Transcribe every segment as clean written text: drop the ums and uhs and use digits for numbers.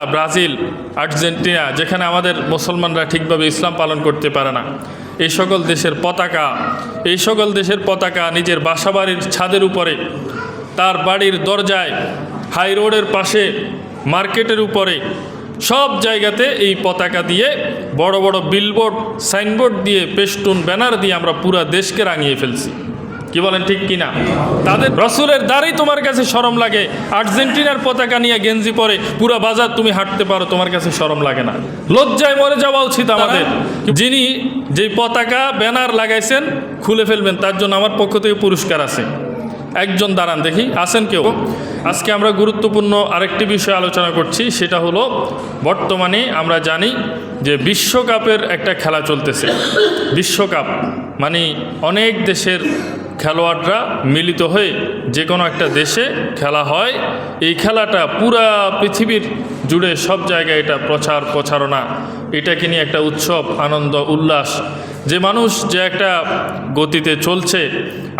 Brazil, Argentina, যেখানে আমাদের মুসলমানরা ঠিকভাবে ইসলাম পালন করতে পারে না, এই সকল দেশের পতাকা নিজের বাসাবাড়ির ছাদের উপরে, তার বাড়ির দরজায়, হাই রোডের পাশে, মার্কেটের উপরে, সব জায়গাতে এই পতাকা দিয়ে বড় বড় বিলবোর্ড, সাইনবোর্ড দিয়ে, পেস্টুন, ব্যানার দিয়ে আমরা পুরা দেশকে রাঙিয়ে ফেলছি। কি বলেন, ঠিক কিনা? তাদের রসুলের দ্বারাই তোমার কাছে শরম লাগে, আর্জেন্টিনার পতাকা নিয়ে গেঞ্জি পরে পুরা বাজার তুমি হাঁটতে পারো, তোমার কাছে শরম লাগে না? লজ্জায় মরে যাওয়া উচিত আমাদের। যিনি যে পতাকা ব্যানার লাগাইছেন খুলে ফেলবেন, তার জন্য আমার পক্ষ থেকে পুরস্কার আছে। একজন দাঁড়ান দেখি, আছেন কেউ? আজকে আমরা গুরুত্বপূর্ণ আরেকটি বিষয় আলোচনা করছি, সেটা হলো বর্তমানে আমরা জানি যে বিশ্বকাপের একটা খেলা চলতেছে। বিশ্বকাপ মানে অনেক দেশের খেলোয়াড়রা মিলিত হয়ে যে কোনো একটা দেশে খেলা হয়। এই খেলাটা পুরা পৃথিবীর জুড়ে সব জায়গায় এটা প্রচারণা, এটাকে নিয়ে একটা উৎসব, আনন্দ, উল্লাস, যে মানুষ যে একটা গতিতে চলছে।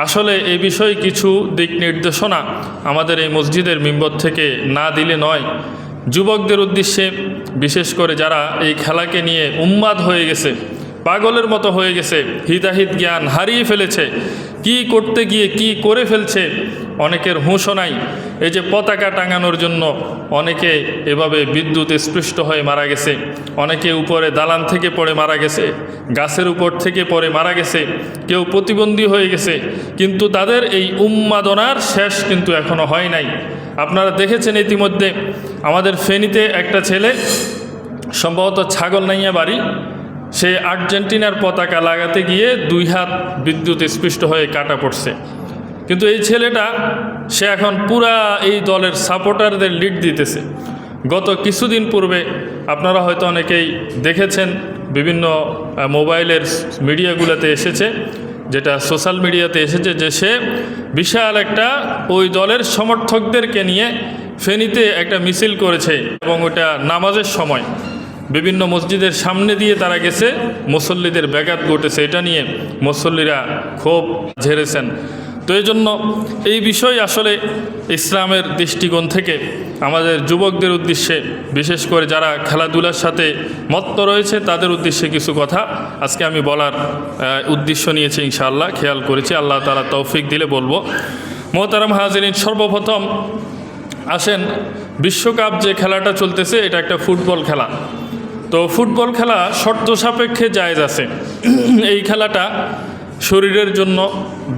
আসলে এই বিষয়ে কিছু দিক নির্দেশনা আমাদের এই মসজিদের মিম্বর থেকে না দিলে নয়। যুবকদের উদ্দেশ্যে, বিশেষ করে যারা এই খেলাকে নিয়ে উন্মাদ হয়ে গেছে, পাগলের মতো হয়ে গেছে, হিতাহিত জ্ঞান হারিয়ে ফেলেছে, কি করতে গিয়ে কি করে ফেলছে অনেকের হুঁশও নাই। এই যে পতাকা টাঙানোর জন্য অনেকে এভাবে বিদ্যুৎ স্পৃষ্ট হয়ে মারা গেছে, অনেকে উপরে দালান থেকে পড়ে মারা গেছে, গাছের উপর থেকে পড়ে মারা গেছে, কেউ প্রতিবন্ধী হয়ে গেছে। কিন্তু তাদের এই উন্মাদনার শেষ কিন্তু এখনো হয় নাই। আপনারা দেখেছেন ইতিমধ্যে আমাদের ফেনীতে একটা ছেলে, সম্ভবত ছাগল নাইয়া বাড়ি, সে আর্জেন্টিনার পতাকা লাগাতে গিয়ে 2 হাত বিদ্যুৎ স্পৃষ্ট হয়ে কাটা পড়ছে। কিন্তু এই ছেলেটা, সে এখন পুরা এই দলের সাপোর্টারদের লিড দিতেছে। গত কিছুদিন পূর্বে আপনারা হয়তো অনেকেই দেখেছেন, বিভিন্ন মোবাইলের মিডিয়াগুলোতে এসেছে, যেটা সোশ্যাল মিডিয়াতে এসেছে, যে সে বিশাল একটা ওই দলের সমর্থকদেরকে নিয়ে ফেনীতে একটা মিছিল করেছে, এবং ওটা নামাজের সময় বিভিন্ন মসজিদের সামনে দিয়ে তারা গেছে, মুসল্লিদের ব্যাঘাত ঘটেছে, এটা নিয়ে মুসল্লিরা ক্ষোভ ঝেড়েছেন। তো এই জন্য এই বিষয় আসলে ইসলামের দৃষ্টিকোণ থেকে আমাদের যুবকদের উদ্দেশ্যে, বিশেষ করে যারা খেলাধুলার সাথে মত্ত রয়েছে, তাদের উদ্দেশ্যে কিছু কথা আজকে আমি বলার উদ্দেশ্য নিয়েছি। ইনশাআল্লাহ খেয়াল করেছি, আল্লাহ তাআলা তৌফিক দিলে বলবো। মোহতারাম হাজিরিন, সর্বপ্রথম আসেন, বিশ্বকাপ যে খেলাটা চলতেছে এটা একটা ফুটবল খেলা। তো ফুটবল খেলা শর্ত সাপেক্ষে জায়েজ আছে। এই খেলাটা শরীরের জন্য,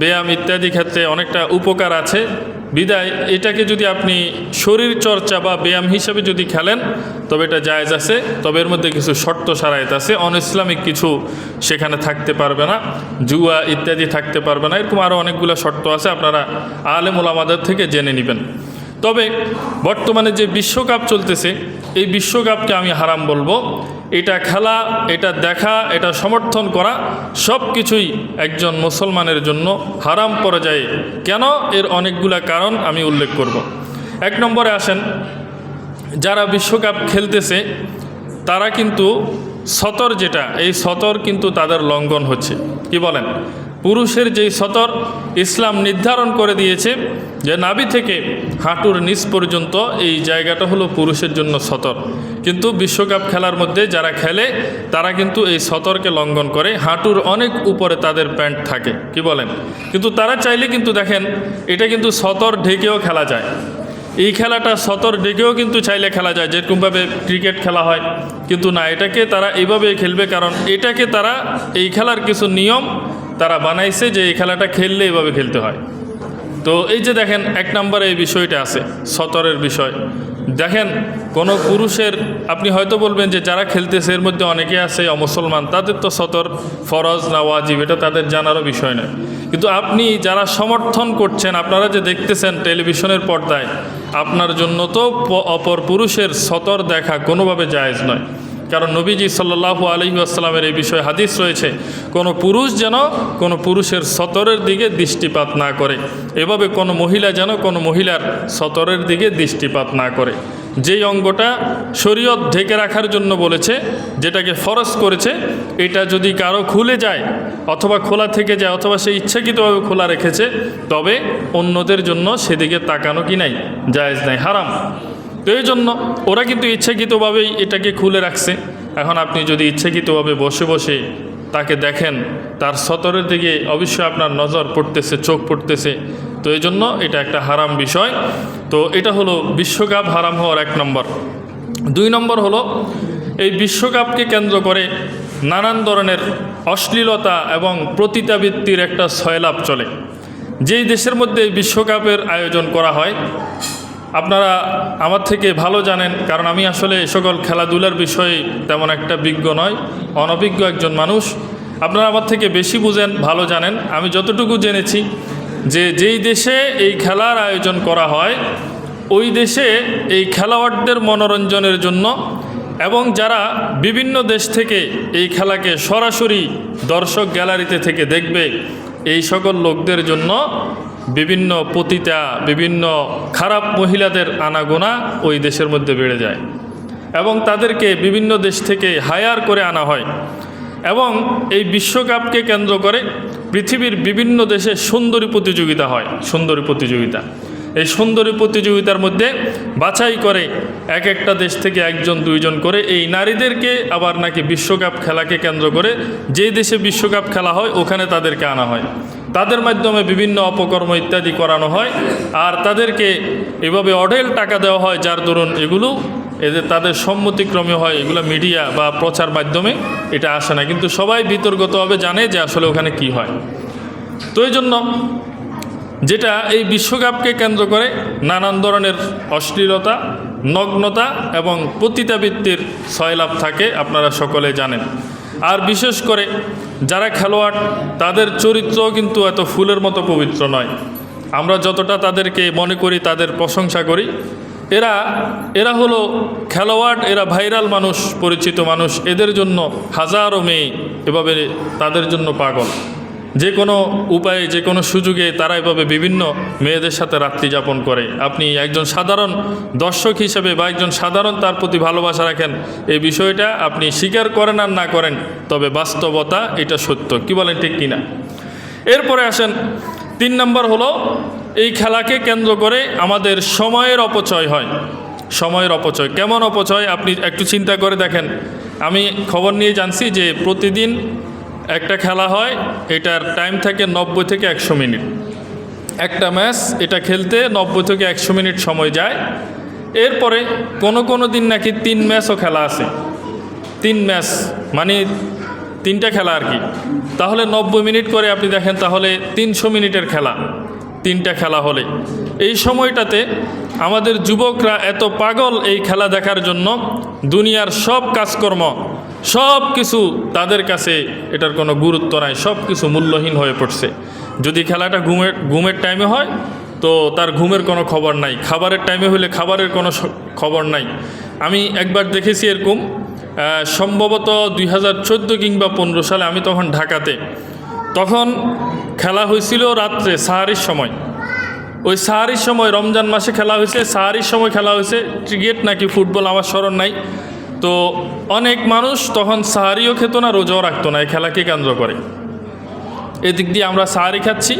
ব্যায়াম ইত্যাদি ক্ষেত্রে অনেকটা উপকার আছে। বিদায় এটাকে যদি আপনি শরীর চর্চা বা ব্যায়াম হিসাবে যদি খেলেন, তবে এটা জায়েজ আছে। তবে এর মধ্যে কিছু শর্ত সারায়ত আছে, অন ইসলামিক কিছু সেখানে থাকতে পারবে না, জুয়া ইত্যাদি থাকতে পারবে না, এরকম আরও অনেকগুলো শর্ত আছে, আপনারা আলেম ওলামাদের থেকে জেনে নেবেন। তবে বর্তমানে যে বিশ্বকাপ চলতেছে, এই বিশ্বকাপকে আমি হারাম বলবো। এটা খেলা, এটা দেখা, এটা সমর্থন করা, সব কিছুই একজন মুসলমানের জন্য হারাম পর্যায়ে। কেন? এর অনেকগুলা কারণ আমি উল্লেখ করব। 1 নম্বরে আসেন, যারা বিশ্বকাপ খেলতেছে তারা কিন্তু সতর, যেটা এই সতর কিন্তু তাদের লঙ্ঘন হচ্ছে। কি বলেন? পুরুষের যেই সতর ইসলাম নির্ধারণ করে দিয়েছে যে নাভি থেকে হাঁটুর নিচ পর্যন্ত এই জায়গাটা হলো পুরুষের জন্য সতর, কিন্তু বিশ্বকাপ খেলার মধ্যে যারা খেলে তারা কিন্তু এই সতরকে লঙ্ঘন করে, হাঁটুর অনেক উপরে তাদের প্যান্ট থাকে। কি বলেন? কিন্তু তারা চাইলে কিন্তু দেখেন, এটা কিন্তু সতর ঢেকেও খেলা যায়। এই খেলাটা সতর ডেকেও কিন্তু চাইলে খেলা যায়, যেরকমভাবে ক্রিকেট খেলা হয়। কিন্তু না, এটাকে তারা এইভাবে খেলবে, কারণ এটাকে তারা, এই খেলার কিছু নিয়ম তারা বানাইছে যে এই খেলাটা খেললে এইভাবে খেলতে হয়। তো এই যে দেখেন, 1 নম্বরে এই বিষয়টা আছে, সতরের বিষয়। দেখেন, কোনো পুরুষের, আপনি হয়তো বলবেন যে যারা খেলতেছে এর মধ্যে অনেকে আছে অমুসলমান, তাদের তো সতর ফরজ না ওয়াজিব, এটা তাদের জানারও বিষয় নয়। কিন্তু আপনি যারা সমর্থন করছেন, আপনারা যে দেখতেছেন টেলিভিশনের পর্দায়, আপনার জন্য তো অপর পুরুষের সতর দেখা কোনোভাবে জায়েজ নয়। কারণ নবীজি সাল্লাল্লাহু আলাইহি ওয়াসাল্লামের এই বিষয়ে হাদিস রয়েছে, কোনো পুরুষ যেন কোনো পুরুষের সতরের দিকে দৃষ্টিপাত না করে, এভাবে কোনো মহিলা যেন কোনো মহিলার সতরের দিকে দৃষ্টিপাত না করে। যেই অঙ্গটা শরীয়ত ঢেকে রাখার জন্য বলেছে, যেটাকে ফরজ করেছে, এটা যদি কারো খুলে যায় অথবা খোলা থেকে যায়, অথবা সে ইচ্ছাকৃতভাবে খোলা রেখেছে, তবে অন্যদের জন্য সেদিকে তাকানো কি নাই, জায়েজ নাই, হারাম। তো এই জন্য ওরা কিন্তু ইচ্ছাকৃতভাবেই এটাকে খুলে রাখছে। এখন আপনি যদি ইচ্ছাকৃতভাবে বসে বসে তাকে দেখেন, তার সতরের দিকে অবশ্যই আপনার নজর পড়তেছে, চোখ পড়তেছে। তো এই জন্য এটা একটা হারাম বিষয়। তো এটা হলো বিশ্বকাপ হারাম হওয়ার 1 নম্বর। 2 নম্বর হলো এই বিশ্বকাপকে কেন্দ্র করে নানান ধরনের অশ্লীলতা এবং পতিতাবৃত্তির একটা সয়লাভ চলে। যেই দেশের মধ্যে এই বিশ্বকাপের আয়োজন করা হয়, আপনারা আমার থেকে ভালো জানেন, কারণ আমি আসলে এই সকল খেলাধুলার বিষয়ে তেমন একটা বিজ্ঞ নয়, অনভিজ্ঞ একজন মানুষ। আপনারা আমার থেকে বেশি বুঝেন, ভালো জানেন। আমি যতটুকু জেনেছি যে যেই দেশে এই খেলার আয়োজন করা হয়, ওই দেশে এই খেলোয়াড়দের মনোরঞ্জনের জন্য এবং যারা বিভিন্ন দেশ থেকে এই খেলাকে সরাসরি দর্শক গ্যালারিতে থেকে দেখবে, এই সকল লোকদের জন্য বিভিন্ন পতিতা, বিভিন্ন খারাপ মহিলাদের আনাগোনা ওই দেশের মধ্যে বেড়ে যায় এবং তাদেরকে বিভিন্ন দেশ থেকে হায়ার করে আনা হয়। এবং এই বিশ্বকাপকে কেন্দ্র করে পৃথিবীর বিভিন্ন দেশে সুন্দরী প্রতিযোগিতা হয়, সুন্দরী প্রতিযোগিতা। এই সুন্দরী প্রতিযোগিতার মধ্যে বাছাই করে এক একটা দেশ থেকে 1-2জন করে এই নারীদেরকে আবার নাকি বিশ্বকাপ খেলাকে কেন্দ্র করে যেই দেশে বিশ্বকাপ খেলা হয় ওখানে তাদেরকে আনা হয়। তাদের মাধ্যমে বিভিন্ন অপকর্ম ইত্যাদি করানো হয়, আর তাদেরকে এভাবে অঢেল টাকা দেওয়া হয়, যার দরুন এগুলো এদের তাদের সম্মতিক্রমে হয়। এগুলো মিডিয়া বা প্রচার মাধ্যমে এটা আসে না, কিন্তু সবাই বিতর্কতভাবে জানে যে আসলে ওখানে কি হয়। তো এই জন্য যেটা এই বিশ্বকাপকে কেন্দ্র করে নানান ধরনের অশ্লীলতা, নগ্নতা এবং পতিতাবৃত্তির সয়লাভ থাকে, আপনারা সকলে জানেন। আর বিশেষ করে যারা খেলোয়াড়, তাদের চরিত্রও কিন্তু এত ফুলের মতো পবিত্র নয়। আমরা যতটা তাদেরকে মনে করি, তাদের প্রশংসা করি, এরা হলো খেলোয়াড়, এরা ভাইরাল মানুষ, পরিচিত মানুষ। এদের জন্য হাজারো মেয়ে এভাবে তাদের জন্য পাগল। যে কোনো উপায়ে, যে কোনো সুযোগে তারা এভাবে বিভিন্ন মেয়েদের সাথে রাত্রি যাপন করে। আপনি একজন সাধারণ দর্শক হিসেবে বা একজন সাধারণ তার প্রতি ভালোবাসা রাখেন, এই বিষয়টা আপনি স্বীকার করেন আর না করেন, তবে বাস্তবতা এটা সত্য। কি বলেন, ঠিক কিনা? এরপরে আসেন 3 নম্বর হলো এই খেলাকে কেন্দ্র করে আমাদের সময়ের অপচয় হয়। সময়ের অপচয় কেমন অপচয় আপনি একটু চিন্তা করে দেখেন। আমি খবর নিয়ে জানছি যে প্রতিদিন একটা খেলা হয়, এটার টাইম থাকে 90 থেকে 100 মিনিট। একটা ম্যাচ এটা খেলতে 90 থেকে 100 মিনিট সময় যায়। এরপরে কোনো দিন নাকি 3 ম্যাচও খেলা আছে। 3 ম্যাচ মানে 3টা খেলা আর কি। তাহলে 90 মিনিট করে আপনি দেখেন, তাহলে 300 মিনিটের খেলা, 3টা খেলা হলে। এই সময়টাতে আমাদের যুবকরা এত পাগল এই খেলা দেখার জন্য, দুনিয়ার সব কাজকর্ম, সব কিছু তাদের কাছে এটার কোনো গুরুত্ব নাই, সব কিছু মূল্যহীন হয়ে পড়ছে। যদি খেলাটা ঘুমের টাইমে হয় তো তার ঘুমের কোনো খবর নাই, খাবারের টাইমে হলে খাবারের কোনো খবর নাই। আমি একবার দেখেছি এরকম, সম্ভবত 2014 কিংবা 15 সালে, আমি তখন ঢাকাতে। তখন খেলা হয়েছিল রাত্রে সাহারির সময়। ওই সাহারির সময়, রমজান মাসে খেলা হয়েছে, সাহারির সময় খেলা হয়েছে, ক্রিকেট নাকি ফুটবল আমার স্মরণ নাই। তো অনেক মানুষ তখন সাহারিও খেত না, রোজাও রাখতো না এই খেলাকে কেন্দ্র করে। এদিক দিয়ে আমরা সাহারি খাচ্ছি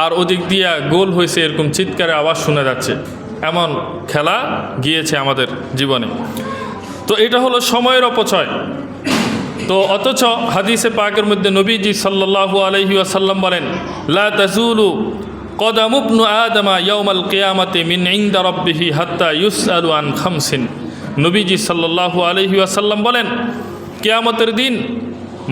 আর ওদিক দিয়ে গোল হয়েছে, এরকম চিৎকারে আওয়াজ শোনা যাচ্ছে। এমন খেলা গিয়েছে আমাদের জীবনে। তো এটা হলো সময়ের অপচয়। তো অথচ হাদিসে পাকের মধ্যে নবীজি সাল্লাল্লাহু আলাইহি ওয়াসাল্লাম বলেন, লা তাজুলু কদামু ইবনু আদমা ইয়াউমাল কিয়ামাতি মিন ইনদা রাব্বিহি হাত্তা ইউসআলু আন খামসিন। নবীজি সাল্লাল্লাহু আলাইহি ওয়াসাল্লাম বলেন, কিয়ামতের দিন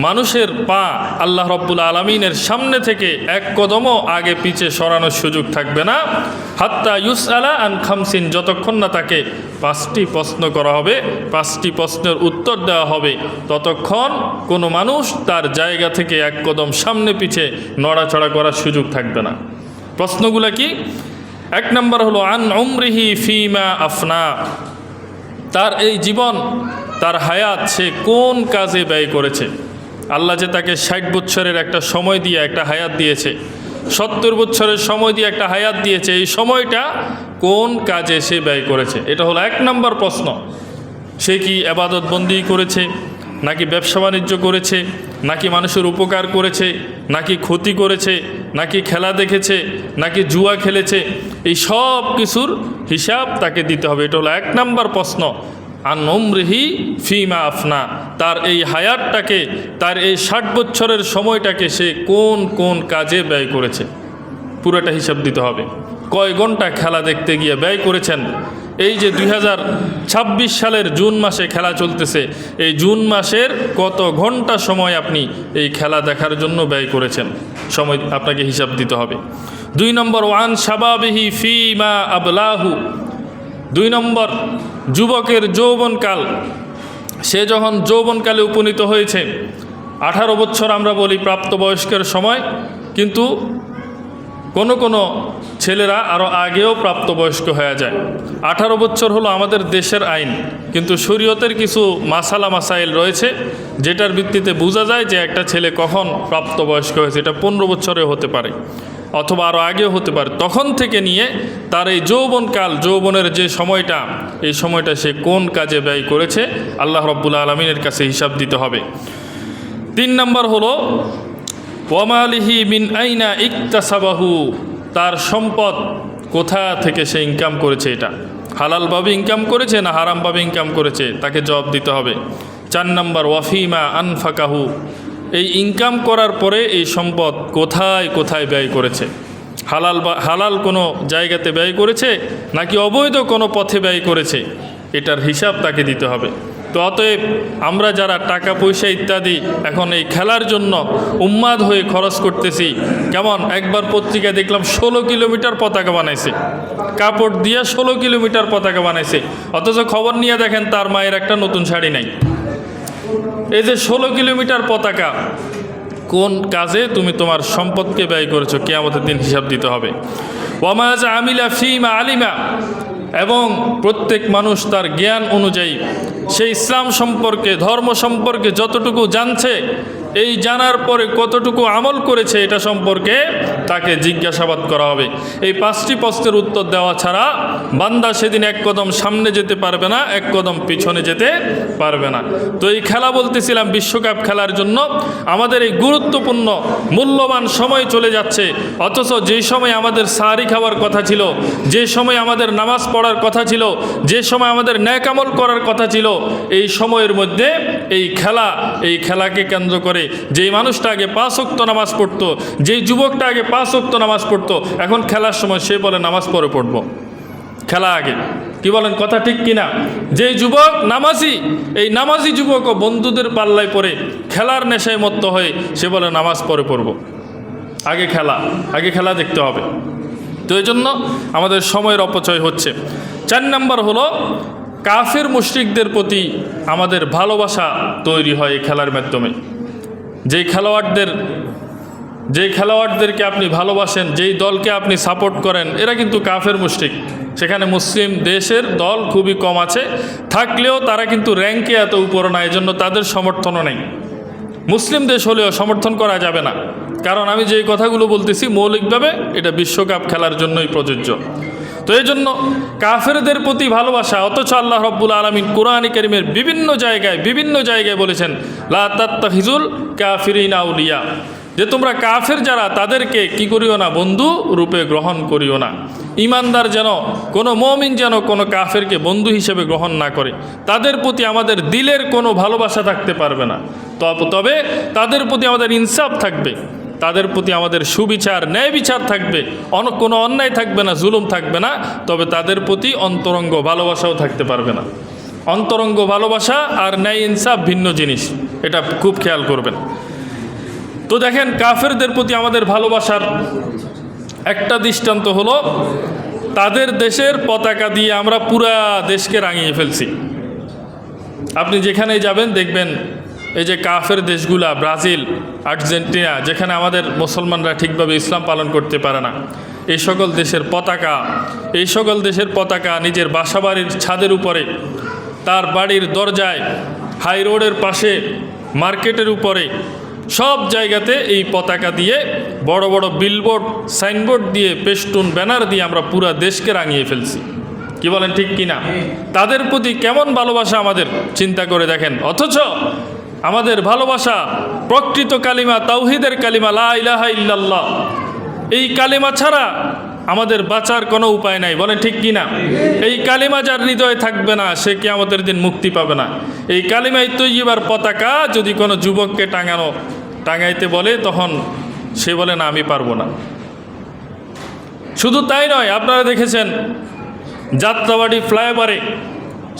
মানুষের পা আল্লাহ রব্বুল আলামিনের সামনে থেকে 1 কদমও আগে পিছে সরানোর সুযোগ থাকবে না, হাত্তা ইউসআলা আন খামসিন, যতক্ষণ না তাকে 5টি প্রশ্ন করা হবে, 5টি প্রশ্নের উত্তর দেওয়া হবে, ততক্ষণ কোনো মানুষ তার জায়গা থেকে 1 কদম সামনে পিছে নড়াচড়া করার সুযোগ থাকবে না। প্রশ্নগুলো কি? 1 নম্বর হলো আন উমরিহি ফিমা আফনা, তার এই জীবন, তার হায়াত সে কোন কাজে ব্যয় করেছে। আল্লাহ যে তাকে 60 বছরের একটা সময় দিয়ে একটা হায়াত দিয়েছে, 70 বছরের সময় দিয়ে একটা হায়াত দিয়েছে, এই সময়টা কোন কাজে সে ব্যয় করেছে, এটা হলো 1 নম্বর প্রশ্ন। সে কি ইবাদত বন্দি করেছে, নাকি ব্যবসা বাণিজ্য করেছে, নাকি মানুষের উপকার করেছে, নাকি ক্ষতি করেছে, নাকি খেলা দেখেছে, নাকি জুয়া খেলেছে, এই সব কিছুর হিসাব তাকে দিতে হবে। এটা হলো 1 নম্বর প্রশ্ন। আন উমরিহি ফিমা আফনা, তার এই হায়াতটাকে, তার এই 60 বছরের সময়টাকে সে কোন কোন কাজে ব্যয় করেছে, পুরোটা হিসাব দিতে হবে। কয় ঘন্টা খেলা দেখতে গিয়ে ব্যয় করেছেন। এই যে 2026 সালের জুন মাসে খেলা চলতেছে, এই জুন মাসের কত ঘন্টা সময় আপনি এই খেলা দেখার জন্য ব্যয় করেছেন, সময় আপনাকে হিসাব দিতে হবে। 2 নম্বর ওয়ান শাবাবিহি ফিমা আবলাহু, 2 নম্বর যুবকের যৌবনকাল, সে যখন যৌবনকালে উপনীত হয়েছে, 18 বছর আমরা বলি প্রাপ্তবয়স্কের সময়, কিন্তু কোনো কোনো ছেলেরা আরও আগেও প্রাপ্তবয়স্ক হয়ে যায়। 18 বছর হলো আমাদের দেশের আইন, কিন্তু শরীয়তের কিছু মাসাইল রয়েছে যেটার ভিত্তিতে বোঝা যায় যে একটা ছেলে কখন প্রাপ্তবয়স্ক হয়েছে। এটা 15 বছরে হতে পারে অথবা আরও আগেও হতে পারে। তখন থেকে নিয়ে তার এই যৌবনকাল, যৌবনের যে সময়টা, এই সময়টা সে কোন কাজে ব্যয় করেছে আল্লাহ রাব্বুল আলামিনের কাছে হিসাব দিতে হবে। 3 নম্বর হলো ওয়ামালিহি মিন আইনা ইকতাসাবাহু, তার সম্পদ কোথা থেকে সে ইনকাম করেছে, এটা হালালভাবে ইনকাম করেছে না হারামভাবে ইনকাম করেছে, তাকে জবাব দিতে হবে। 4 নম্বর ওয়াফিমা আনফাকাহু, এই ইনকাম করার পরে এই সম্পদ কোথায় কোথায় ব্যয় করেছে, হালাল কোনো জায়গাতে ব্যয় করেছে নাকি অবৈধ কোনো পথে ব্যয় করেছে, এটার হিসাব তাকে দিতে হবে। তো অতএব আমরা যারা টাকা পয়সা ইত্যাদি এখন এই খেলার জন্য উন্মাদ হয়ে খরচ করতেছি, কেমন একবার পত্রিকায় দেখলাম 16 কিলোমিটার পতাকা বানাইছে, কাপড় দিয়ে 16 কিলোমিটার পতাকা বানাইছে, অথচ খবর নিয়ে দেখেন তার মায়ের একটা নতুন শাড়ি নাই। এই যে 16 কিলোমিটার পতাকা, কোন কাজে তুমি তোমার সম্পদকে ব্যয় করেছো, কিয়ামতের দিন হিসাব দিতে হবে। ওয়ামাজ আমিলা ফিমা আলিমা, এবং প্রত্যেক মানুষ তার জ্ঞান অনুযায়ী সে ইসলাম সম্পর্কে, ধর্ম সম্পর্কে যতটুকু জানছে, এই জানার পরে কতটুকু আমল করেছে এটা সম্পর্কে তাকে জিজ্ঞাসাবাদ করা হবে। এই 5টি প্রশ্নের উত্তর দেওয়া ছাড়া বান্দা সেদিন 1 কদম সামনে যেতে পারবে না, 1 কদম পিছনে যেতে পারবে না। তো এই খেলা বলতেছিলাম, বিশ্বকাপ খেলার জন্য আমাদের এই গুরুত্বপূর্ণ মূল্যবান সময় চলে যাচ্ছে, অথচ যেই সময় আমাদের সাহারি খাওয়ার কথা ছিল, যে সময় আমাদের নামাজ পড়ার কথা ছিল, যে সময় আমাদের নেক আমল করার কথা ছিল, এই সময়ের মধ্যে এই খেলাকে কেন্দ্র করে যেই মানুষটা আগে 5 ওয়াক্ত নামাজ পড়তো, যেই যুবকটা আগে 5 ওয়াক্ত নামাজ পড়তো, এখন খেলার সময় সে বলে নামাজ পরে পড়বো, খেলা আগে। কি বলেন, কথা ঠিক কিনা? যেই যুবক নামাজি, এই নামাজি যুবকও বন্ধুদের পাল্লায় পড়ে খেলার নেশায় মত্ত হয়ে সে বলে নামাজ পরে পড়বো, আগে খেলা দেখতে হবে। তো এই জন্য আমাদের সময়ের অপচয় হচ্ছে। 4 নম্বর হলো কাফের মুশরিকদের প্রতি আমাদের ভালোবাসা তৈরি হয় এই খেলার মাধ্যমে। যেই খেলোয়াড়দেরকে আপনি ভালোবাসেন, যেই দলকে আপনি সাপোর্ট করেন, এরা কিন্তু কাফের মুশরিক। সেখানে মুসলিম দেশের দল খুবই কম আছে, থাকলেও তারা কিন্তু র্যাঙ্কে এত উপরে না, এজন্য তাদের সমর্থনও নেই। মুসলিম দেশ হলেও সমর্থন করা যাবে না, কারণ আমি যেই কথাগুলো বলতেছি মৌলিকভাবে এটা বিশ্বকাপ খেলার জন্যই প্রযোজ্য। তো এই জন্য কাফেরদের প্রতি ভালোবাসা, অথচ আল্লাহ রাব্বুল আলামিন কোরআনে কারীমের বিভিন্ন জায়গায় বলেছেন লা তাত্তাখিজুল কাফিরিনা আউলিয়া, যে তোমরা কাফের যারা তাদেরকে কি করিও না, বন্ধু রূপে গ্রহণ করিও না। ইমানদার যেন, কোনো মুমিন যেন কোনো কাফেরকে বন্ধু হিসেবে গ্রহণ না করে, তাদের প্রতি আমাদের দিলের কোনো ভালোবাসা থাকতে পারবে না। তবে তাদের প্রতি আমাদের ইনসাফ থাকবে, তাদের প্রতি আমাদের সুবিচার, ন্যায় বিচার থাকবে, কোনো অন্যায় থাকবে না, জুলুম থাকবে না। তবে তাদের প্রতি অন্তরঙ্গ ভালোবাসাও থাকতে পারবে না। অন্তরঙ্গ ভালোবাসা আর ন্যায় ইনসাফ ভিন্ন জিনিস, এটা খুব খেয়াল করবেন। তো দেখেন, কাফেরদের প্রতি আমাদের ভালোবাসার একটা দৃষ্টান্ত হলো, তাদের দেশের পতাকা দিয়ে আমরা পুরা দেশকে রাঙিয়ে ফেলছি। আপনি যেখানেই যাবেন দেখবেন এই যে কাফের দেশগুলা, ব্রাজিল, আর্জেন্টিনা, যেখানে আমাদের মুসলমানরা ঠিকভাবে ইসলাম পালন করতে পারে না, এই সকল দেশের পতাকা নিজের বাসাবাড়ির ছাদের উপরে, তার বাড়ির দরজায়, হাই রোডের পাশে, মার্কেটের উপরে, সব জায়গাতে এই পতাকা দিয়ে বড় বড় বিলবোর্ড, সাইনবোর্ড দিয়ে, পেস্টুন, ব্যানার দিয়ে আমরা পুরা দেশকে রাঙিয়ে ফেলছি। কি বলেন, ঠিক কিনা? তাদের প্রতি কেমন ভালোবাসা আমাদের, চিন্তা করে দেখেন। অথচ আমাদের ভালোবাসা প্রকৃত কালিমা, তাওহীদের কালিমা লা ইলাহা ইল্লাল্লাহ, এই কালিমা ছাড়া আমাদের বাঁচার কোনো উপায় নাই, বলেন ঠিক কি না? এই কালিমা যার হৃদয়ে থাকবে না সে কিয়ামতের দিন মুক্তি পাবে না। এই কালিমাই তৈয়বার পতাকা যদি কোনো যুবককে টাঙাইতে বলে, তখন সে বলে না আমি পারবো না। শুধু তাই নয়, আপনারা দেখেছেন যাত্রাবাড়ি ফ্লাইওভারে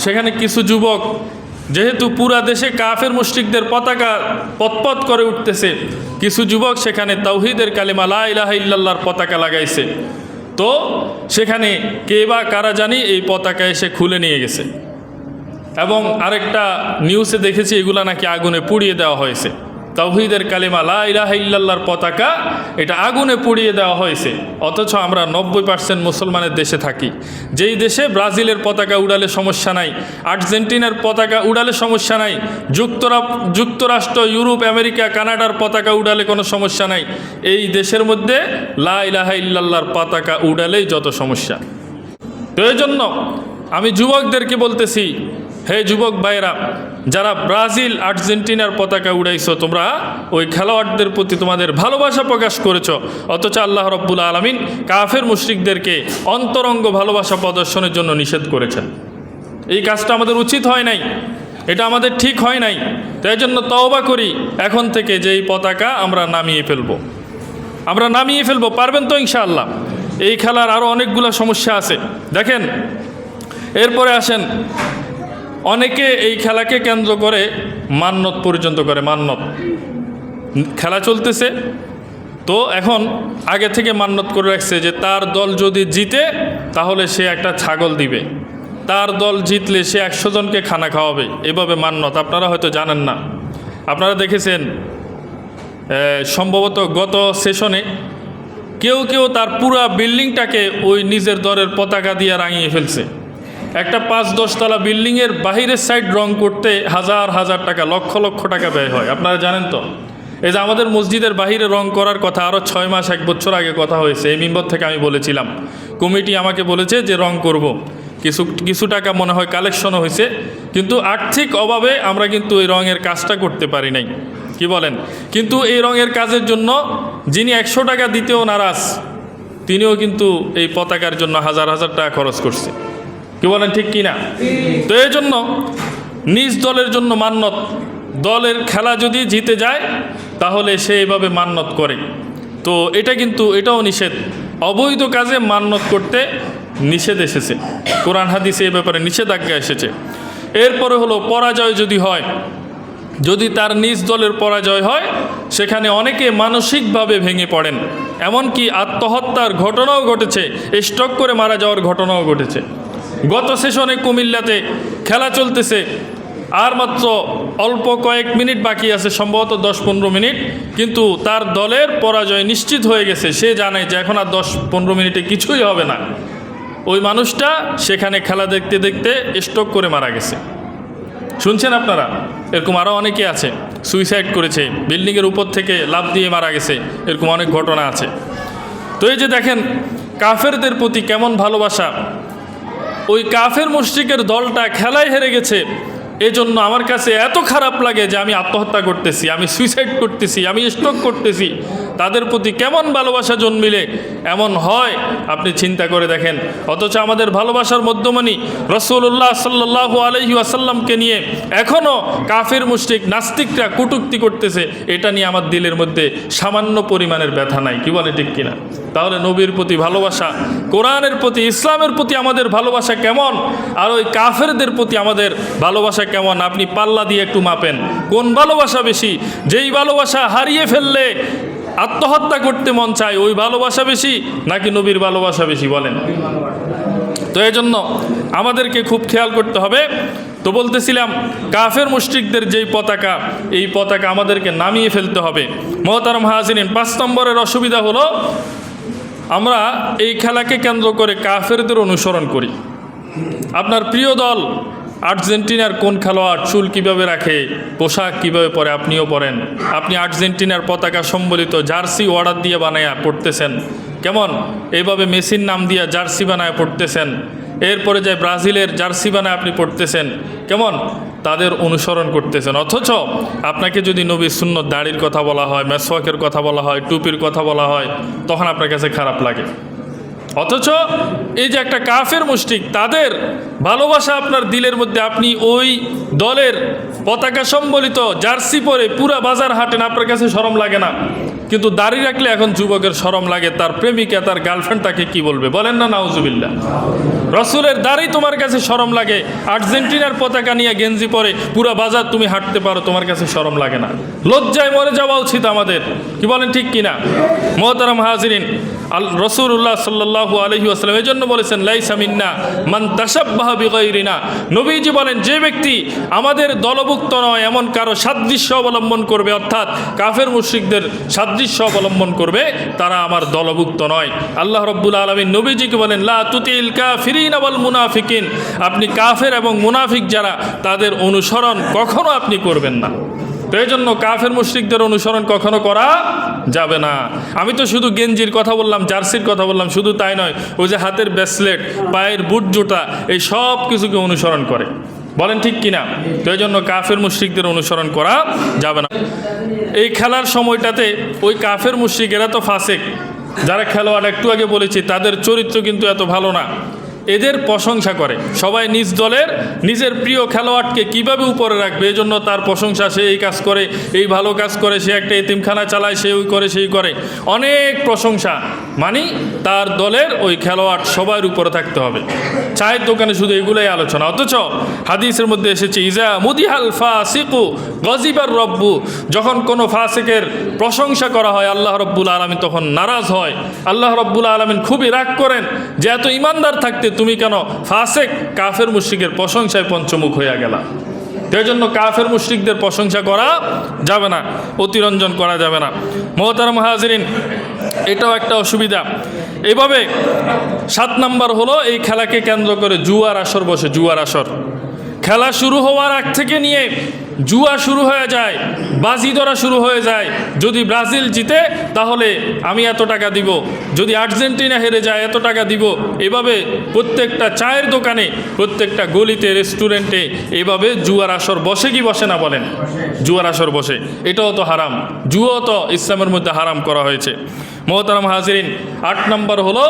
সেখানে কিছু যুবক, যেহেতু পুরা দেশে কাফের মুশরিকদের পতাকা পতপত করে উঠতেছে, কিছু যুবক সেখানে তাওহীদের কালিমা লা ইলাহা ইল্লাল্লাহর পতাকা লাগাইছে। তো সেখানে কে বা কারা জানি এই পতাকা এসে খুলে নিয়ে গেছে, এবং আরেকটা নিউজে দেখেছি এগুলা নাকি আগুনে পুড়িয়ে দেওয়া হয়েছে। তাওহীদের কালিমা লা ইলাহা ইল্লাল্লাহর পতাকা এটা আগুনে পুড়িয়ে দেওয়া হয়েছে। অথচ আমরা 90% মুসলমানের দেশে থাকি, যেই দেশে ব্রাজিলের পতাকা উড়ালে সমস্যা নাই, আর্জেন্টিনার পতাকা উড়ালে সমস্যা নাই, যুক্তরাষ্ট্র, ইউরোপ, আমেরিকা, কানাডার পতাকা উড়ালে কোনো সমস্যা নাই, এই দেশের মধ্যে লা ইলাহা ইল্লাল্লাহর পতাকা উড়ালেই যত সমস্যা। তো এই জন্য আমি যুবকদেরকে বলতেছি, হে যুবক ভাইরা, যারা ব্রাজিল, আর্জেন্টিনার পতাকা উড়াইছো, তোমরা ওই খেলোয়াড়দের প্রতি তোমাদের ভালোবাসা প্রকাশ করেছো, অথচ আল্লাহ রব্বুল আলামিন কাফের মুশরিকদেরকে অন্তরঙ্গ ভালোবাসা প্রদর্শনের জন্য নিষেধ করেছেন। এই কাজটা আমাদের উচিত হয় নাই, এটা আমাদের ঠিক হয় নাই। তাই জন্য তওবা করি এখন থেকে যে এই পতাকা আমরা নামিয়ে ফেলবো। পারবেন তো ইনশাআল্লাহ? এই খেলার আরও অনেকগুলো সমস্যা আছে। দেখেন, এরপরে আসেন, অনেকে এই খেলাকে কেন্দ্র করে মান্যত পর্যন্ত করে। মান্যত, খেলা চলতেছে তো এখন আগে থেকে মান্যত করে রাখছে যে তার দল যদি জিতে তাহলে সে একটা ছাগল দিবে, তার দল জিতলে সে 100 জনকে খানা খাওয়াবে। এভাবে মান্যত, আপনারা হয়তো জানেন না। আপনারা দেখেছেন সম্ভবত গত সেশনে কেউ তার পুরা বিল্ডিংটাকে ওই নিজের দলের পতাকা দিয়ে রাঙিয়ে ফেলছে। একটা 5-10 তলা বিল্ডিংয়ের বাহিরের সাইড রং করতে হাজার হাজার টাকা, লক্ষ লক্ষ টাকা ব্যয় হয়। আপনারা জানেন তো? এই যে আমাদের মসজিদের বাহিরে রং করার কথা আরও 6 মাস 1 বছর আগে কথা হয়েছে, এই মিম্বর থেকে আমি বলেছিলাম। কমিটি আমাকে বলেছে যে রং করব, কিছু টাকা মনে হয় কালেকশনও হয়েছে, কিন্তু আর্থিক অভাবে আমরা কিন্তু এই রঙের কাজটা করতে পারি নাই। কি বলেন? কিন্তু এই রঙের কাজের জন্য যিনি 100 টাকা দিতেও নারাজ, তিনিও কিন্তু এই পতাকার জন্য হাজার হাজার টাকা খরচ করছে। কি বলেন, ঠিক কি না? তো এই জন্য নিজ দলের জন্য মান্যত, দলের খেলা যদি জিতে যায় তাহলে সে এইভাবে মান্যত করে। তো এটাও নিষেধ। অবৈধ কাজে মান্যত করতে নিষেধ এসেছে, কোরআন হাদিসে এ ব্যাপারে নিষেধাজ্ঞা এসেছে। এরপরে হলো পরাজয় যদি তার নিজ দলের পরাজয় হয়, সেখানে অনেকে মানসিকভাবে ভেঙে পড়েন, এমনকি আত্মহত্যার ঘটনাও ঘটেছে, স্ট্রোক করে মারা যাওয়ার ঘটনাও ঘটেছে। গত সেশনে কুমিল্লাতে খেলা চলতেছে, আর মাত্র অল্প কয়েক মিনিট বাকি আছে, সম্ভবত 10-15 মিনিট, কিন্তু তার দলের পরাজয় নিশ্চিত হয়ে গেছে। সে জানে যে এখন আর 10-15 মিনিটে কিছুই হবে না। ওই মানুষটা সেখানে খেলা দেখতে দেখতে স্ট্রোক করে মারা গেছে। শুনছেন আপনারা? এরকম আরও অনেকে আছে, সুইসাইড করেছে, বিল্ডিংয়ের উপর থেকে লাফ দিয়ে মারা গেছে, এরকম অনেক ঘটনা আছে। তো এই যে দেখেন কাফেরদের প্রতি কেমন ভালোবাসা। ওই কাফের মুশরিকের দলটা খেলায় হেরে গেছে, এজন্য আমার কাছে এত খারাপ লাগে যে আমি আত্মহত্যা করতেছি, আমি সুইসাইড করতেছি, আমি স্ট্রোক করতেছি। তাদের প্রতি কেমন ভালোবাসা জন্মিলে এমন হয় আপনি চিন্তা করে দেখেন। অথচ আমাদের ভালোবাসার মধ্যমণি রাসূলুল্লাহ সাল্লাল্লাহু আলাইহি ওয়াসাল্লামকে নিয়ে এখনও কাফের মুশরিক নাস্তিকরা কটূক্তি করতেছে, এটা নিয়ে আমার দিলের মধ্যে সামান্য পরিমাণের ব্যথা নাই। কি বলে, ঠিক কিনা? তাহলে নবীর প্রতি ভালোবাসা, কোরআনের প্রতি, ইসলামের প্রতি আমাদের ভালোবাসা কেমন, আর ওই কাফেরদের প্রতি আমাদের ভালোবাসা কেমন? আপনি পাল্লা দিয়ে একটু মাপেন, কোন ভালোবাসা বেশি? যেই ভালোবাসা হারিয়ে ফেললে আত্মহত্যা করতে মন চায়, ওই ভালোবাসা বেশি নাকি নবীর ভালোবাসা বেশি? বলেন। তো এই জন্য আমাদেরকে খুব খেয়াল করতে হবে। তো বলতেছিলাম, কাফের মুশরিকদের যেই পতাকা, এই পতাকা আমাদেরকে নামিয়ে ফেলতে হবে। মুহতারাম হাজিরিন, 5 নম্বরের অসুবিধা হলো আমরা এই খেলাকে কেন্দ্র করে কাফেরদের অনুসরণ করি। আপনার প্রিয় দল আর্জেন্টিনার কোন খেলোয়াড় চুল কীভাবে রাখে, পোশাক কীভাবে পরে, আপনিও পরেন। আপনি আর্জেন্টিনার পতাকা সম্বলিত জার্সি অর্ডার দিয়ে বানায়া পড়তেছেন, কেমন? এইভাবে মেসির নাম দিয়ে জার্সি বানায় পড়তেছেন। এরপরে যায় ব্রাজিলের জার্সি বানায় আপনি পড়তেছেন, কেমন? তাদের অনুসরণ করতেছেন। অথচ আপনাকে যদি নবীর সুন্নত দাড়ির কথা বলা হয়, মেসওয়াকের কথা বলা হয়, টুপির কথা বলা হয়, তখন আপনার কাছে খারাপ লাগে। অথচ এই যে একটা কাফের মুশরিক, তাদের ভালোবাসা আপনার দিলের মধ্যে, আপনি ওই দলের পতাকা সম্বলিত জার্সি পরে পুরা বাজার হাঁটেন, আপনার কাছে শরম লাগে না। কিন্তু দাড়ি রাখলে এখন যুবকের শরম লাগে, তার প্রেমিকা, তার গার্লফ্রেন্ড তাকে কি বলবে, বলেন না নাউজুবিল্লাহ। রসুলের দাড়ি তোমার কাছে শরম লাগে, আর্জেন্টিনার পতাকা নিয়ে গেঞ্জি পরে পুরা বাজার তুমি হাঁটতে পারো, তোমার কাছে শরম লাগে না। লজ্জায় মরে যাওয়া উচিত আমাদের, কি বলেন ঠিক কিনা? মোহতারাম হাজিরিন, রাসূলুল্লাহ সাল্লাল্লাহু আলাইহি ওয়াসাল্লাম এই জন্য বলেছেন, লাইসা মিন্না মান তাশাব্বাহা বিগাইরিনা। নবীজি বলেন, যে ব্যক্তি আমাদের দলভুক্ত নয় এমন কারো সাদৃশ্য অবলম্বন করবে, অর্থাৎ কাফের মুশরিকদের সাদৃশ্য অবলম্বন করবে, তারা আমার দলভুক্ত নয়। আল্লাহ রাব্বুল আলামিন নবীজিকে বলেন, লা তুতিল কাফিরিনা ওয়াল মুনাফিকিন, আপনি কাফের এবং মুনাফিক যারা, তাদের অনুসরণ কখনো আপনি করবেন না। তো এই জন্য কাফের মুশরিকদের অনুসরণ কখনো করা যাবে না। আমি তো শুধু গেঞ্জির কথা বললাম, জার্সির কথা বললাম, শুধু তাই নয়, ওই যে হাতের ব্রেসলেট, পায়ের বুট জুতা, এই সব কিছুকে অনুসরণ করে, বলেন ঠিক কিনা? তো এই জন্য কাফের মুশরিকদের অনুসরণ করা যাবে না। এই খেলার সময়টাতে ওই কাফের মুশরিকেরা তো ফাসেক, যারা খেলোয়াড় একটু আগে বলেছি, তাদের চরিত্র কিন্তু এত ভালো না। এদের প্রশংসা করে সবাই, নিজ দলের নিজের প্রিয় খেলোয়াড়কে কিভাবে উপরে রাখবে, এই জন্য তার প্রশংসা, সে এই কাজ করে, এই ভালো কাজ করে, সে একটা এতিমখানা চালায়, সে ওই করে, সেই করে, অনেক প্রশংসা। মানে তার দলের ওই খেলোয়াড় সবার উপরে থাকতে হবে। চায়ের দোকানে শুধু এগুলোই আলোচনা। অথচ হাদিসের মধ্যে এসেছে, ইজা মুদিহাল ফাসিকু গজিবার রব্বু, যখন কোনো ফাসিকের প্রশংসা করা হয় আল্লাহ রব্বুল আলামিন তখন নারাজ হয়। আল্লাহ রব্বুল আলামিন খুবই রাগ করেন যে এত ইমানদার থাকতে তুমি কেন ফাসেক কাফের মুশরিকের প্রশংসায় পঞ্চমুখ হইয়া গেলা। সেই জন্য কাফের মুশরিকদের প্রশংসা করা যাবে না, অতিরঞ্জন করা যাবে না। মোহতারাম হাজিরিন, এটাও একটা অসুবিধা। এভাবে 7 নম্বর হলো, এই খেলাকে কেন্দ্র করে জুয়ার আসর বসে। জুয়ার আসর খেলা শুরু হওয়ার আগ থেকে নিয়ে জুয়া শুরু হয়ে যায়, বাজি ধরা শুরু হয়ে যায়। যদি ব্রাজিল জিতে তাহলে আমি এত টাকা দিব, যদি আর্জেন্টিনা হেরে যায় এত টাকা দিব। এভাবে প্রত্যেকটা চায়ের দোকানে, প্রত্যেকটা গলিতে, রেস্টুরেন্টে এভাবে জুয়ার আসর বসে কি বসে না বলেন? জুয়ার আসর বসে। এটাও তো হারাম, জুয়াও তো ইসলামের মধ্যে হারাম করা হয়েছে। মোহতারাম হাজিরিন, 8 নম্বর হলো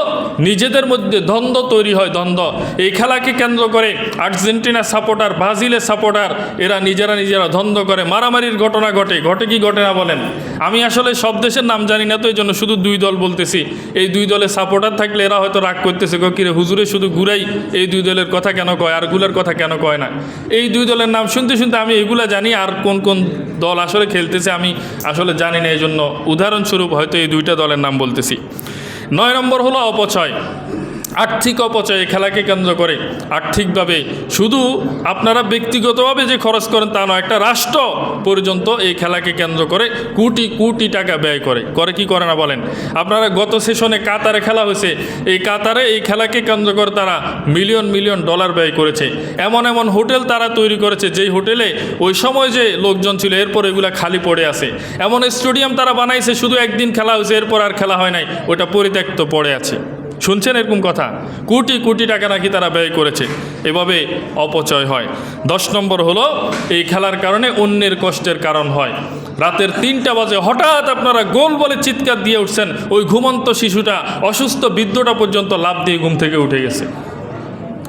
নিজেদের মধ্যে দ্বন্দ্ব তৈরি হয়। দ্বন্দ্ব এই খেলাকে কেন্দ্র করে আর্জেন্টিনা সাপোর্টার, ব্রাজিলের সাপোর্টার, এরা নিজেরা দ্বন্দ্ব করে, মারামারির ঘটনা ঘটে। ঘটে কি ঘটে না বলেন? আমি আসলে সব দেশের নাম জানি না, তো এই জন্য শুধু 2 দল বলতেছি। এই 2 দলের সাপোর্টার থাকলে এরা হয়তো রাগ করতেছে, কিরে হুজুরে শুধু ঘুরাই, এই 2 দলের কথা কেন কয়, আর গুলার কথা কেন কয় না? এই 2 দলের নাম শুনতে শুনতে আমি এগুলা জানি, আর কোন কোন দল আসলে খেলতেছে আমি আসলে জানি না। এই জন্য উদাহরণস্বরূপ হয়তো এই 2টা দলের নাম বলতেছি। 9 নম্বর হলো অপচয়, আর্থিক অপচয়। খেলাকে কেন্দ্র করে আর্থিকভাবে, শুধু আপনারা ব্যক্তিগতভাবে যে খরচ করেন তা নয়, একটা রাষ্ট্র পর্যন্ত এই খেলাকে কেন্দ্র করে কোটি কোটি টাকা ব্যয় করে। করে কি করে না বলেন? আপনারা গত সেশনে কাতারে খেলা হয়েছে, এই কাতারে এই খেলাকে কেন্দ্র করে তারা মিলিয়ন মিলিয়ন ডলার ব্যয় করেছে। এমন এমন হোটেল তারা তৈরি করেছে, যেই হোটেলে ওই সময় যে লোকজন ছিল এরপর এগুলা খালি পড়ে আছে। এমন স্টেডিয়াম তারা বানাইছে, শুধু একদিন খেলা হয়েছে, এরপর আর খেলা হয় নাই, ওটা পরিত্যক্ত পড়ে আছে। শুনছেন এরকম কথা? কোটি কোটি টাকা নাকি তারা ব্যয় করেছে। এভাবে অপচয় হয়। 10 নম্বর হলো, এই খেলার কারণে অন্যের কষ্টের কারণ হয়। রাতের 3টা বাজে হঠাৎ আপনারা গোল বলে চিৎকার দিয়ে উঠছেন, ওই ঘুমন্ত শিশুটা, অসুস্থ বৃদ্ধটা পর্যন্ত লাফ দিয়ে ঘুম থেকে উঠে গেছে।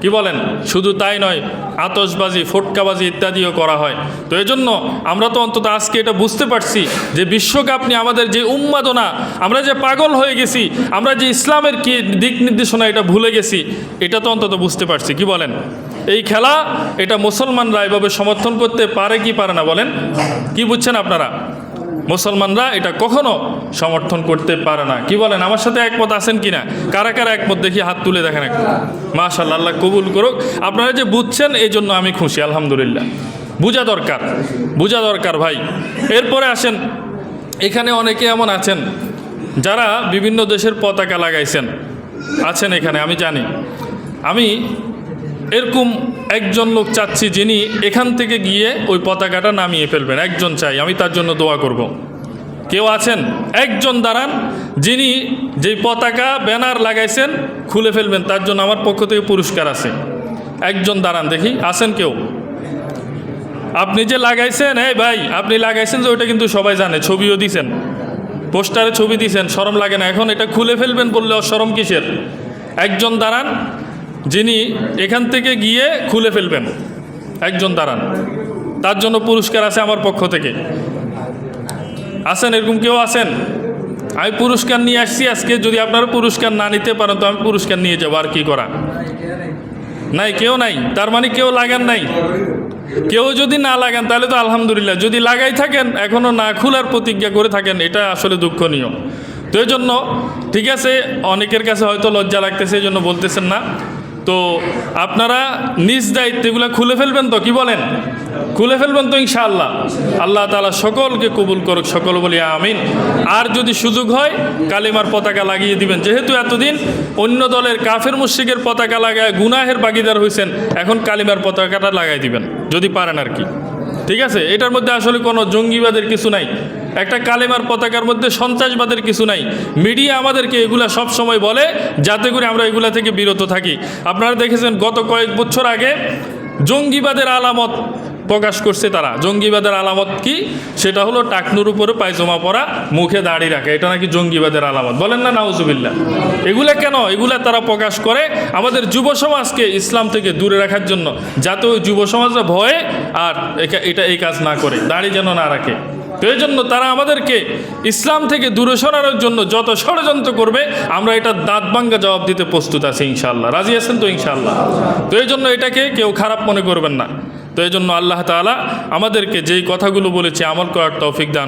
কি বলেন? শুধু তাই নয়, আতশবাজি, ফটকাবাজি ইত্যাদিও করা হয়। তো এই জন্য আমরা তো অন্তত আজকে এটা বুঝতে পারছি যে বিশ্বকাপ নিয়ে আমাদের যে উন্মাদনা, আমরা যে পাগল হয়ে গেছি, আমরা যে ইসলামের কি দিক নির্দেশনা এটা ভুলে গেছি, এটা তো অন্তত বুঝতে পারছি। কি বলেন? এই খেলা এটা মুসলমানরা এভাবে সমর্থন করতে পারে কি পারে না বলেন? কি বুঝছেন আপনারা? মুসলমানরা এটা কখনো সমর্থন করতে পারে না। কি বলেন? আমার সাথে একমত আছেন কি না? কারা কারা একমত দেখি হাত তুলে দেখেন একটু। মাশাআল্লাহ, আল্লাহ কবুল করুক। আপনারা যে বুঝছেন এই জন্য আমি খুশি, আলহামদুলিল্লাহ। বোঝা দরকার, বোঝা দরকার ভাই। এরপরে আসেন, এখানে অনেকে এমন আছেন যারা বিভিন্ন দেশের পতাকা লাগাইছেন, আছেন এখানে, আমি জানি। আমি এরকম একজন লোক চাচ্ছি যিনি এখান থেকে গিয়ে ওই পতাকাটা নামিয়ে ফেলবেন। একজন চাই, আমি তার জন্য দোয়া করব। কেউ আছেন? একজন দাঁড়ান, যিনি যেই পতাকা ব্যানার লাগাইছেন খুলে ফেলবেন, তার জন্য আমার পক্ষ থেকে পুরস্কার আছে। একজন দাঁড়ান দেখি, আছেন কেউ? আপনি যে লাগাইছেন, এই ভাই আপনি লাগাইছেন যে ওইটা কিন্তু সবাই জানে, ছবিও দিছেন, পোস্টারে ছবি দিছেন, শরম লাগে না? এখন এটা খুলে ফেলবেন বললে অশরম কিসের? একজন দাঁড়ান, যিনি এখান থেকে গিয়ে খুলে ফেলবেন, একজন দাঁড়ান, তার জন্য পুরস্কার আছে আমার পক্ষ থেকে। আছেন এরকম কেউ আছেন? আমি পুরস্কার নিয়ে আসছি আজকে, যদি আপনারা পুরস্কার না নিতে পারেন তো আমি পুরস্কার নিয়ে যাবো, আর কি করা? নাই, কেউ নাই, তার মানে কেউ লাগান নাই। কেউ যদি না লাগান তাহলে তো আলহামদুলিল্লাহ, যদি লাগাই থাকেন এখনও না খোলার প্রতিজ্ঞা করে থাকেন, এটা আসলে দুঃখনীয়। তো এই জন্য ঠিক আছে, অনেকের কাছে হয়তো লজ্জা লাগতেছে, এই জন্য বলতেছেন না। তো আপনারা নিজ দায়িত্ব এগুলো খুলে ফেলবেন তো, কি বলেন? খুলে ফেলবেন তো ইনশাআল্লাহ। আল্লাহ তাআলা সকলকে কবুল করুক, সকল বলি আমিন। আর যদি সুযোগ হয় কালিমার পতাকা লাগিয়ে দিবেন, যেহেতু এতদিন অন্য দলের কাফের মুশরিকের পতাকা লাগায় গুনাহের ভাগীদার হয়েছেন, এখন কালিমার পতাকাটা লাগাই দিবেন যদি পারেন আর কি। ঠিক আছে, এটার মধ্যে আসলে কোনো জঙ্গিবাদের কিছু নাই, একটা কালেমার পতাকার মধ্যে সন্ত্রাসবাদের কিছু নাই। মিডিয়া আমাদেরকে এগুলা সব সময় বলে যাতে করে আমরা এগুলা থেকে বিরত থাকি। আপনারা দেখেছেন গত কয়েক বছর আগে জঙ্গিবাদের আলামত প্রকাশ করছে তারা। জঙ্গিবাদের আলামত কি? সেটা হলো টাকনুর উপরে পায়জামা পরা, মুখে দাড়ি রাখা, এটা নাকি জঙ্গিবাদের আলামত। বলেন না নাউজুবিল্লাহ? এগুলা কেন? এগুলা তারা প্রকাশ করে আমাদের যুব সমাজকে ইসলাম থেকে দূরে রাখার জন্য, যাতে ওই যুব সমাজরা ভয়ে আর এটা এই কাজ না করে, দাড়ি যেন না রাখে। তো এই জন্য তারা আমাদেরকে ইসলাম থেকে দূরে সরানোর জন্য যত ষড়যন্ত্র করবে, আমরা এটা দাঁত ভাঙ্গা জবাব দিতে প্রস্তুত আছি ইনশাআল্লাহ। রাজি আছেন তো ইনশাআল্লাহ? তো এই জন্য এটাকে কেউ খারাপ মনে করবেন না। তো এই জন্য আল্লাহ তাআলা আমাদেরকে যেই কথাগুলো বলেছে আমল করার তৌফিক দান